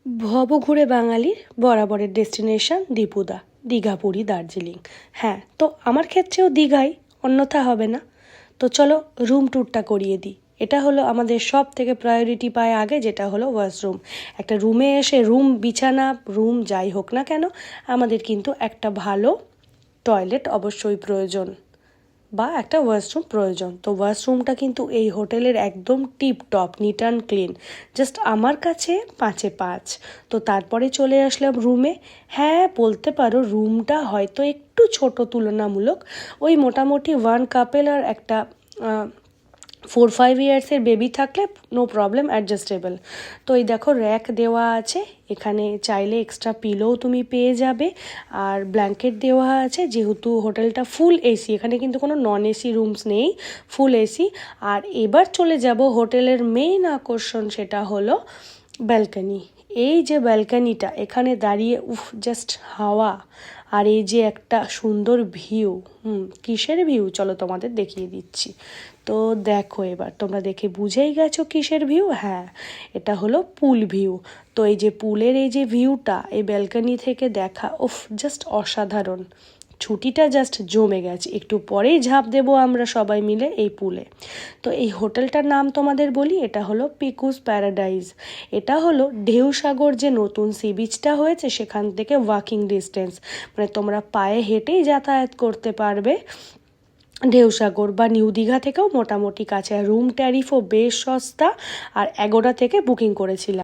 ভবঘুরে বাঙালির বরাবরের ডেস্টিনেশন দীপুদা, দীঘা, পুরী, দার্জিলিং। হ্যাঁ, তো আমার ক্ষেত্রেও দীঘাই, অন্যথা হবে না। তো চলো রুম ট্যুরটা করিয়ে দিই। এটা হলো আমাদের সব থেকে প্রায়োরিটি পায় আগে, যেটা হলো ওয়াশরুম। একটা রুমে এসে বিছানা রুম যাই হোক না কেন, আমাদের কিন্তু একটা ভালো টয়লেট অবশ্যই প্রয়োজন বা একটা ওয়াশরুম প্রয়োজন। তো ওয়াশরুমটা কিন্তু এই হোটেলের একদম tip top, neat and clean, just আমার কাছে 5-এ 5। তো তারপরে চলে আসলাম রুমে। হ্যাঁ, বলতে পারো রুমটা হয়তো একটু ছোট তুলনামূলক, ওই মোটামুটি 1 কাপেল আর একটা 4-5 ইয়ার্সের বেবি থাকলে নো প্রবলেম, অ্যাডজাস্টেবল। তো এই দেখো র্যাক দেওয়া আছে, এখানে চাইলে এক্সট্রা পিলোও তুমি পেয়ে যাবে, আর ব্ল্যাঙ্কেট দেওয়া আছে। যেহেতু হোটেলটা ফুল এসি, এখানে কিন্তু কোনো নন এসি রুমস নেই, ফুল এসি। আর এবার চলে যাব হোটেলের মেইন আকর্ষণ, সেটা হলো ব্যালকনি। এই যে ব্যালকনিটা, এখানে দাঁড়িয়ে জাস্ট হাওয়া, আর এই যে একটা সুন্দর ভিউ। কিসের ভিউ চলো তোমাদের দেখিয়ে দিচ্ছি। তো দেখো, এবার তোমরা দেখে বুঝেই গেছো কিসের ভিউ। হ্যাঁ, এটা হলো পুল ভিউ। তো এই যে পুলের এই যে ভিউটা, এই ব্যালকনি থেকে দেখা, জাস্ট অসাধারণ। ছুটিটা জাস্ট জমে গেছে। একটু পরেই ঝাঁপ দেবো আমরা সবাই মিলে এই পুলে। তো এই হোটেলটার নাম তোমাদের বলি, এটা হলো পিকুস প্যারাডাইজ। এটা হলো ঢেউসাগর যে নতুন সি বিচটা হয়েছে, সেখান থেকে ওয়াকিং ডিস্টেন্স, মানে তোমরা পায়ে হেঁটেই যাতায়াত করতে পারবে ঢেউসাগর, বা নিউ দীঘা থেকেও মোটামুটি কাছে। রুম ট্যারিফও বেশ সস্তা, আর 11 থেকে বুকিং করেছিলাম।